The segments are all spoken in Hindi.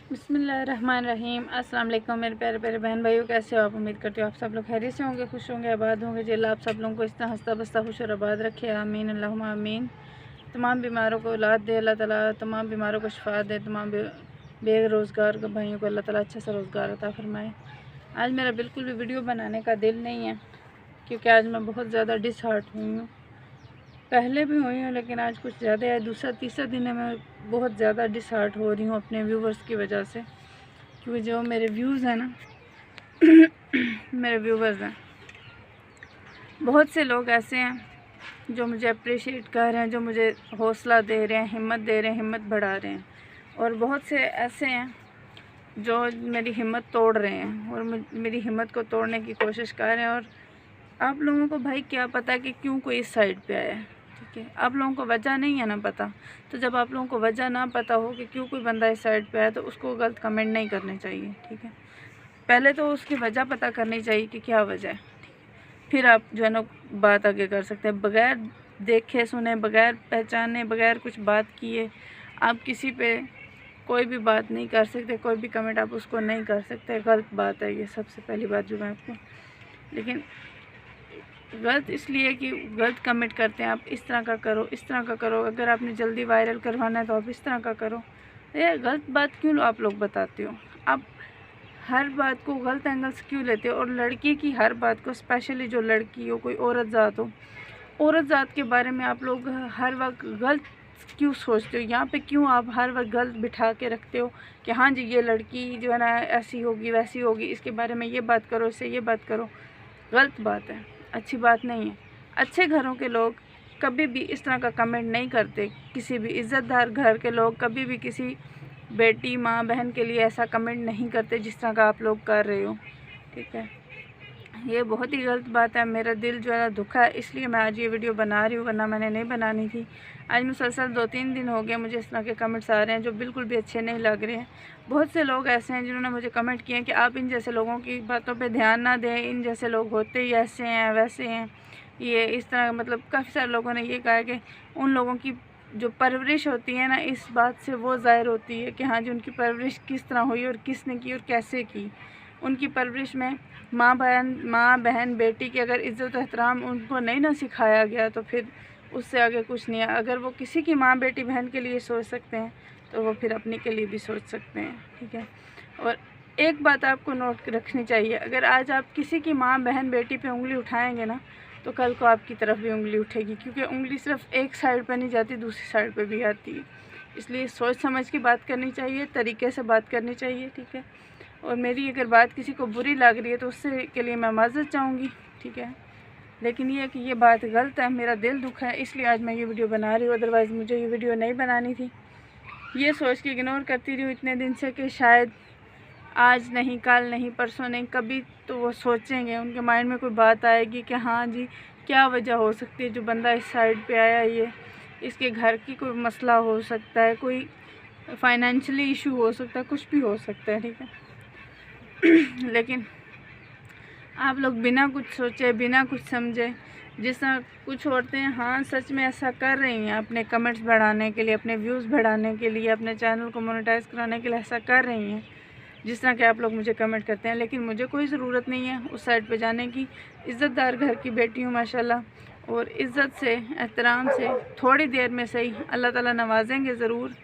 बिस्मिल्लाहिर्रहमानिर्रहीम। अस्सलाम वालेकुम मेरे प्यारे प्यारे बहन भाइयों, कैसे हो आप? उम्मीद करती हूँ आप सब लोग खैरियत से होंगे, खुश होंगे, आबाद होंगे। जी अल्लाह आप सब लोगों को इस तरह हंसता बसता खुश और आबाद रखे, आमीन अल्लाहुम्मा आमीन। तमाम बीमारों को औलाद दे अल्लाह ताला, तमाम बीमारों को शिफा दे, तमाम बेरोज़गार भाइयों को अल्लाह ताला अच्छा सा रोज़गार अता फरमाए। आज मेरा बिल्कुल भी वीडियो बनाने का दिल नहीं है, क्योंकि आज मैं बहुत ज़्यादा डिसहार्ट हुई हूँ। पहले भी हुई हूँ, लेकिन आज कुछ ज़्यादा है। दूसरा तीसरा दिन है मैं बहुत ज़्यादा डिसहार्ट हो रही हूँ अपने व्यूवर्स की वजह से, क्योंकि जो मेरे व्यूज़ हैं ना मेरे व्यूवर्स हैं, बहुत से लोग ऐसे हैं जो मुझे अप्रिशिएट कर रहे हैं, जो मुझे हौसला दे रहे हैं, हिम्मत दे रहे हैं, हिम्मत बढ़ा रहे हैं। और बहुत से ऐसे हैं जो मेरी हिम्मत तोड़ रहे हैं और मेरी हिम्मत को तोड़ने की कोशिश कर रहे हैं। और आप लोगों को भाई क्या पता कि क्यों कोई इस साइड पे आया है, ठीक है? आप लोगों को वजह नहीं है ना पता। तो जब आप लोगों को वजह ना पता हो कि क्यों कोई बंदा इस साइड पे आया, तो उसको गलत कमेंट नहीं करने चाहिए, ठीक है? पहले तो उसकी वजह पता करनी चाहिए कि क्या वजह है, फिर आप जो है ना बात आगे कर सकते हैं। बग़ैर देखे सुने, बग़ैर पहचाने, बग़ैर कुछ बात किए आप किसी पे कोई भी बात नहीं कर सकते, कोई भी कमेंट आप उसको नहीं कर सकते। गलत बात है ये, सबसे पहली बात जो मैं आपको, लेकिन गलत इसलिए कि गलत कमेंट करते हैं। आप इस तरह का करो, इस तरह का करो, अगर आपने जल्दी वायरल करवाना है तो आप इस तरह का करो। ये गलत बात क्यों आप लोग बताते हो? आप हर बात को गलत एंगल से क्यों लेते हो? और लड़की की हर बात को, स्पेशली जो लड़की हो, कोई औरत ज़ात हो, औरत ज़ात के बारे में आप लोग हर वक्त गलत क्यों सोचते हो? यहाँ पे क्यों आप हर वक्त गलत बिठा के रखते हो कि हाँ जी ये लड़की जो है ना ऐसी होगी वैसी होगी, इसके बारे में ये बात करो, इससे ये बात करो। गलत बात है, अच्छी बात नहीं है। अच्छे घरों के लोग कभी भी इस तरह का कमेंट नहीं करते। किसी भी इज़्ज़तदार घर के लोग कभी भी किसी बेटी, माँ, बहन के लिए ऐसा कमेंट नहीं करते जिस तरह का आप लोग कर रहे हो, ठीक है? ये बहुत ही गलत बात है। मेरा दिल जो है दुखा है, इसलिए मैं आज ये वीडियो बना रही हूँ, वरना मैंने नहीं बनानी थी। आज मुसलसल 2-3 दिन हो गए मुझे इस तरह के कमेंट्स आ रहे हैं जो बिल्कुल भी अच्छे नहीं लग रहे हैं। बहुत से लोग ऐसे हैं जिन्होंने मुझे कमेंट किए कि आप इन जैसे लोगों की बातों पे ध्यान ना दें, इन जैसे लोग होते ही ऐसे हैं वैसे हैं, ये इस तरह, मतलब काफ़ी सारे लोगों ने ये कहा कि उन लोगों की जो परवरिश होती है ना, इस बात से वो ज़ाहिर होती है कि हाँ जी उनकी परवरिश किस तरह हुई और किसने की और कैसे की। उनकी परवरिश में माँ बहन बेटी की अगर इज़्ज़त एहतराम उनको नहीं ना सिखाया गया, तो फिर उससे आगे कुछ नहीं है। अगर वो किसी की माँ बेटी बहन के लिए सोच सकते हैं, तो वो फिर अपने के लिए भी सोच सकते हैं, ठीक है? और एक बात आपको नोट रखनी चाहिए, अगर आज आप किसी की माँ बहन बेटी पे उंगली उठाएंगे ना, तो कल को आपकी तरफ भी उंगली उठेगी, क्योंकि उंगली सिर्फ एक साइड पर नहीं जाती, दूसरी साइड पर भी आती है। इसलिए सोच समझ के बात करनी चाहिए, तरीके से बात करनी चाहिए, ठीक है? और मेरी अगर बात किसी को बुरी लग रही है तो उससे के लिए मैं माज़रत चाहूँगी, ठीक है? लेकिन ये कि ये बात गलत है, मेरा दिल दुखा है, इसलिए आज मैं ये वीडियो बना रही हूँ। अदरवाइज़ मुझे ये वीडियो नहीं बनानी थी। ये सोच के इग्नोर करती रही हूँ इतने दिन से कि शायद आज नहीं, कल नहीं, परसों नहीं, कभी तो वो सोचेंगे, उनके माइंड में कोई बात आएगी कि हाँ जी क्या वजह हो सकती है जो बंदा इस साइड पे आया, ये इसके घर की कोई मसला हो सकता है, कोई फाइनेंशियली इशू हो सकता है, कुछ भी हो सकता है, ठीक है? लेकिन आप लोग बिना कुछ सोचे, बिना कुछ समझे, जिस तरह कुछ औरतें हाँ सच में ऐसा कर रही हैं अपने कमेंट्स बढ़ाने के लिए, अपने व्यूज़ बढ़ाने के लिए, अपने चैनल को मोनेटाइज कराने के लिए ऐसा कर रही हैं, जिस तरह के आप लोग मुझे कमेंट करते हैं। लेकिन मुझे कोई ज़रूरत नहीं है उस साइड पे जाने की। इज़्ज़तदार घर की बेटी हूँ माशाल्लाह, और इज़्ज़त से, एहतराम से, थोड़ी देर में सही अल्लाह ताला नवाजेंगे ज़रूर,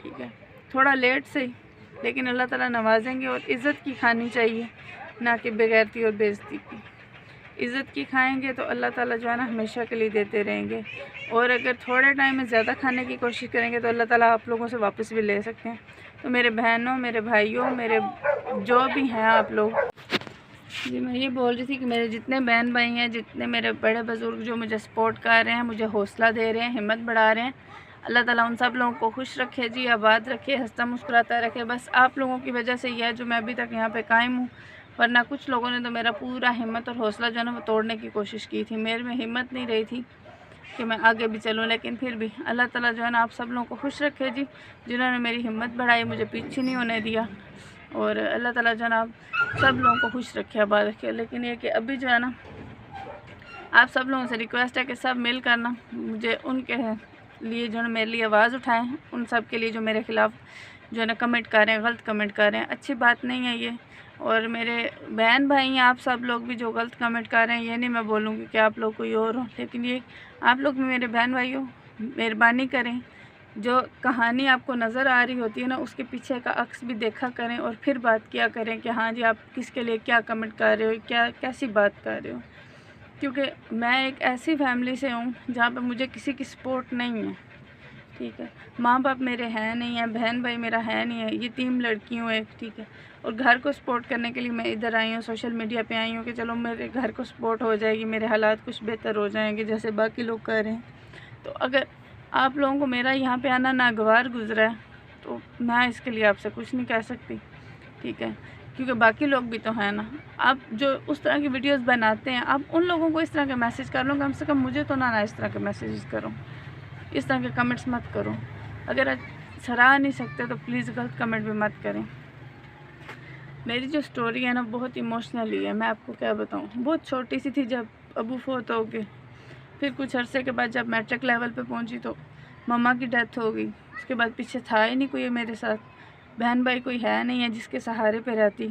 ठीक है? थोड़ा लेट सही, लेकिन अल्लाह ताला नवाजेंगे। और इज़्ज़त की खानी चाहिए, ना कि बेगैरती और बेइज्जती की। इज़्ज़त की खाएंगे तो अल्लाह ताला जो है ना हमेशा के लिए देते रहेंगे। और अगर थोड़े टाइम में ज़्यादा खाने की कोशिश करेंगे तो अल्लाह ताला आप लोगों से वापस भी ले सकते हैं। तो मेरे बहनों, मेरे भाइयों, मेरे जो भी हैं आप लोग, जी मैं ये बोल रही थी कि मेरे जितने बहन भाई हैं, जितने मेरे बड़े बुज़ुर्ग जो मुझे सपोर्ट कर रहे हैं, मुझे हौसला दे रहे हैं, हिम्मत बढ़ा रहे हैं, अल्लाह ताला उन सब लोगों को खुश रखे जी, आबाद रखे, हंसता मुस्कुराता रखे। बस आप लोगों की वजह से ही है जो मैं अभी तक यहाँ पे कायम हूँ, वरना कुछ लोगों ने तो मेरा पूरा हिम्मत और हौसला जो है ना वो तोड़ने की कोशिश की थी। मेरे में हिम्मत नहीं रही थी कि मैं आगे भी चलूँ, लेकिन फिर भी अल्लाह ताला जो है ना आप सब लोगों को खुश रखे जी, जिन्होंने मेरी हिम्मत बढ़ाई, मुझे पीछे नहीं होने दिया। और अल्लाह ताला जो है ना सब लोगों को खुश रखे, आबाद रखे। लेकिन ये कि अभी जो है ना आप सब लोगों से रिक्वेस्ट है कि सब मिल कर ना मुझे उनके लिए जो मेरे लिए आवाज़ उठाएं, उन सब के लिए जो मेरे ख़िलाफ़ जो है ना कमेंट कर रहे हैं, गलत कमेंट कर रहे हैं। अच्छी बात नहीं है ये। और मेरे बहन भाई हैं, आप सब लोग भी जो गलत कमेंट कर रहे हैं, ये नहीं मैं बोलूँगी कि आप लोग कोई और हो, लेकिन ये आप लोग भी मेरे बहन भाई हो, मेहरबानी करें। जो कहानी आपको नज़र आ रही होती है ना, उसके पीछे का अक्स भी देखा करें और फिर बात किया करें कि हाँ जी आप किसके लिए क्या कमेंट कर रहे हो, क्या कैसी बात कर रहे हो। क्योंकि मैं एक ऐसी फैमिली से हूँ जहाँ पे मुझे किसी की सपोर्ट नहीं है, ठीक है। माँ बाप मेरे हैं नहीं है, बहन भाई मेरा है नहीं है, ये 3 लड़की हूँ एक, ठीक है। और घर को सपोर्ट करने के लिए मैं इधर आई हूँ, सोशल मीडिया पे आई हूँ कि चलो मेरे घर को सपोर्ट हो जाएगी, मेरे हालात कुछ बेहतर हो जाएंगे जैसे बाकी लोग कर रहे हैं। तो अगर आप लोगों को मेरा यहाँ पे आना नागवार गुजरा है तो मैं इसके लिए आपसे कुछ नहीं कह सकती, ठीक है। क्योंकि बाकी लोग भी तो हैं ना। आप जो उस तरह की वीडियोस बनाते हैं, आप उन लोगों को इस तरह के मैसेज कर लो, कम से कम मुझे तो ना इस तरह के मैसेज करो, इस तरह के कमेंट्स मत करो। अगर सराह नहीं सकते तो प्लीज़ गलत कमेंट भी मत करें। मेरी जो स्टोरी है ना बहुत इमोशनली है, मैं आपको क्या बताऊँ। बहुत छोटी सी थी जब अबू फोत हो गए, फिर कुछ अरसे के बाद जब मैट्रिक लेवल पे पहुंची तो मम्मा की डेथ हो गई। उसके बाद पीछे था ही नहीं कोई मेरे साथ, बहन भाई कोई है नहीं है जिसके सहारे पे रहती।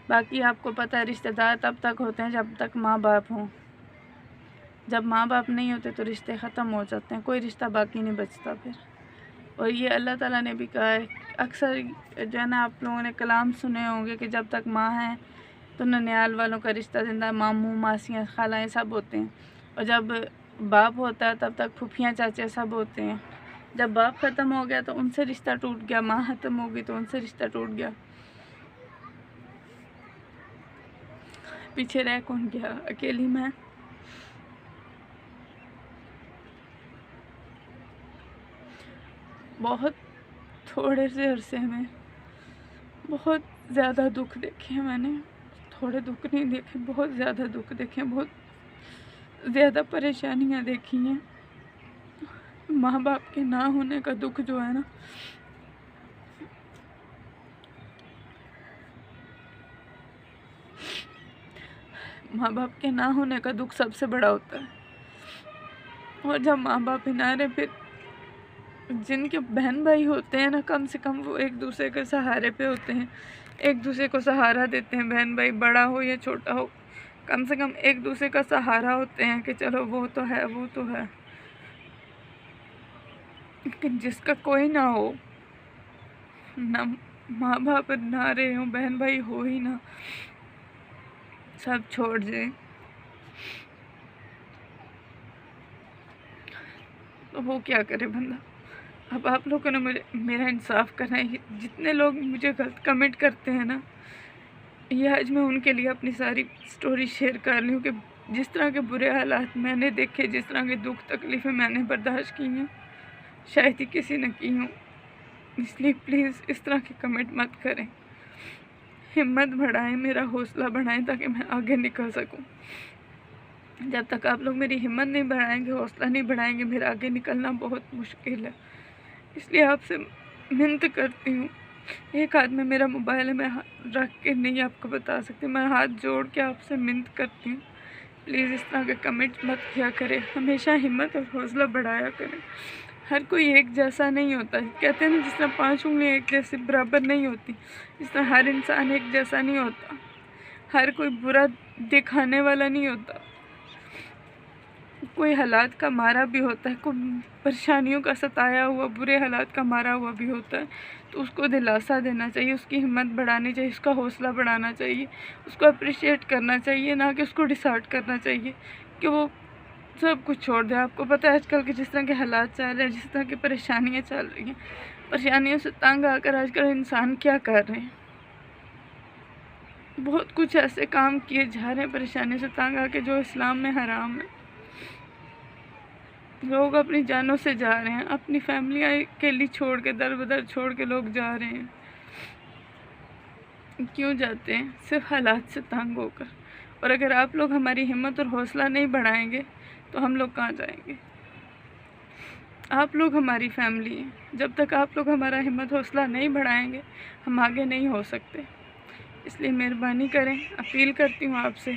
बाकी आपको पता है रिश्तेदार तब तक होते हैं जब तक माँ बाप हों, जब माँ बाप नहीं होते तो रिश्ते ख़त्म हो जाते हैं, कोई रिश्ता बाकी नहीं बचता फिर। और ये अल्लाह ताला ने भी कहा है, अक्सर जो है ना आप लोगों ने कलाम सुने होंगे कि जब तक माँ है तो ननियाल वालों का रिश्ता जिंदा, मामू मासियाँ खालाएँ सब होते हैं। और जब बाप होता है तब तक फूफियाँ चाचे सब होते हैं। जब बाप ख़त्म हो गया तो उनसे रिश्ता टूट गया, माँ ख़त्म हो गई तो उनसे रिश्ता टूट गया। पीछे रह कौन गया, अकेली मैं। बहुत थोड़े से अरसे में बहुत ज़्यादा दुख देखे हैं मैंने, थोड़े दुख नहीं देखे, बहुत ज़्यादा दुख देखे, बहुत ज़्यादा परेशानियां देखी हैं। माँ बाप के ना होने का दुख जो है ना, माँ बाप के ना होने का दुख सबसे बड़ा होता है। और जब माँ बाप ही ना रहे, फिर जिनके बहन भाई होते हैं ना, कम से कम वो एक दूसरे के सहारे पे होते हैं, एक दूसरे को सहारा देते हैं। बहन भाई बड़ा हो या छोटा हो, कम से कम एक दूसरे का सहारा होते हैं कि चलो वो तो है, वो तो है। लेकिन जिसका कोई ना हो, ना माँ बाप ना रहे हो, बहन भाई हो ही ना, सब छोड़ जाए, तो वो क्या करे बंदा। अब आप लोगों ने मुझे मेरा इंसाफ करना है। जितने लोग मुझे गलत कमेंट करते हैं ना, ये आज मैं उनके लिए अपनी सारी स्टोरी शेयर कर रही हूँ कि जिस तरह के बुरे हालात मैंने देखे, जिस तरह के दुख तकलीफ़ें मैंने बर्दाश्त की हैं, शायद ही किसी ने की हूँ। इसलिए प्लीज़ इस तरह के कमेंट मत करें, हिम्मत बढ़ाएं, मेरा हौसला बढ़ाएं ताकि मैं आगे निकल सकूं। जब तक आप लोग मेरी हिम्मत नहीं बढ़ाएंगे, हौसला नहीं बढ़ाएंगे, मेरा आगे निकलना बहुत मुश्किल है। इसलिए आपसे मिन्नत करती हूँ, एक हाथ में मेरा मोबाइल है, मैं रख के नहीं आपको बता सकती, मैं हाथ जोड़ के आपसे मिन्नत करती हूँ, प्लीज़ इस तरह के कमेंट मत किया करें। हमेशा हिम्मत और हौसला बढ़ाया करें। हर कोई एक जैसा नहीं होता, कहते हैं ना जिस तरह 5 उंगलियाँ एक जैसे बराबर नहीं होती, इस तरह हर इंसान एक जैसा नहीं होता, हर कोई बुरा दिखाने वाला नहीं होता, कोई हालात का मारा भी होता है, कोई परेशानियों का सताया हुआ, बुरे हालात का मारा हुआ भी होता है। तो उसको दिलासा देना चाहिए, उसकी हिम्मत बढ़ानी चाहिए, उसका हौसला बढ़ाना चाहिए, उसको अप्रिशिएट करना चाहिए, ना कि उसको डिसहार्ट करना चाहिए कि वो सब कुछ छोड़ दे। आपको पता है आजकल के जिस तरह के हालात चल रहे हैं, जिस तरह की परेशानियाँ चल रही हैं, परेशानियों से तंग आकर आजकल इंसान क्या कर रहे हैं। बहुत कुछ ऐसे काम किए जा रहे हैं परेशानियों से तंग आके जो इस्लाम में हराम है। लोग अपनी जानों से जा रहे हैं, अपनी फैमिली अकेली छोड़ के, दर बदर छोड़ के लोग जा रहे हैं। क्यों जाते हैं? सिर्फ हालात से तंग होकर। और अगर आप लोग हमारी हिम्मत और हौसला नहीं बढ़ाएंगे तो हम लोग कहाँ जाएंगे। आप लोग हमारी फैमिली हैं, जब तक आप लोग हमारा हिम्मत हौसला नहीं बढ़ाएंगे हम आगे नहीं हो सकते। इसलिए मेहरबानी करें, अपील करती हूँ आपसे,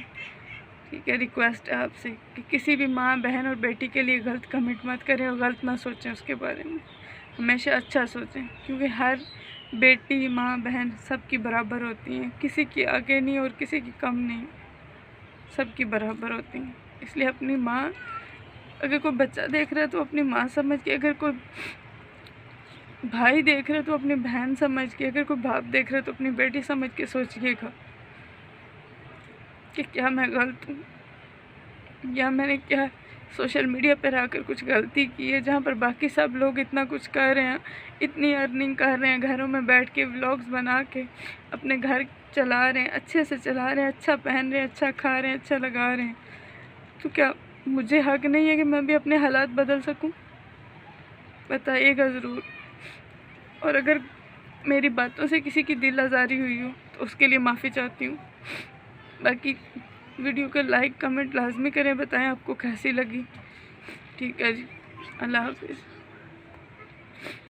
ठीक है, रिक्वेस्ट है आपसे कि किसी भी माँ, बहन और बेटी के लिए गलत कमेंट मत करें और गलत ना सोचें उसके बारे में। हमेशा अच्छा सोचें, क्योंकि हर बेटी, माँ, बहन सबकी बराबर होती हैं, किसी की आगे नहीं और किसी की कम नहीं, सबकी बराबर होती हैं। इसलिए अपनी माँ, अगर कोई बच्चा देख रहा है तो अपनी माँ समझ के, अगर कोई भाई देख रहा है तो अपनी बहन समझ के, अगर कोई बाप देख रहा है तो अपनी बेटी समझ के सोचिएगा कि क्या मैं गलत हूँ या मैंने क्या सोशल मीडिया पर आकर कुछ गलती की है, जहाँ पर बाकी सब लोग इतना कुछ कर रहे हैं, इतनी अर्निंग कर रहे हैं, घरों में बैठ के व्लॉग्स बना के अपने घर चला रहे हैं, अच्छे से चला रहे हैं, अच्छा पहन रहे हैं, अच्छा खा रहे हैं, अच्छा लगा रहे हैं। तो क्या मुझे हक नहीं है कि मैं भी अपने हालात बदल सकूं? बताइएगा ज़रूर। और अगर मेरी बातों से किसी की दिल आज़ारी हुई हो तो उसके लिए माफ़ी चाहती हूँ। बाकी वीडियो को लाइक कमेंट लाजमी करें, बताएं आपको कैसी लगी। ठीक है जी, अल्लाह हाफिज़।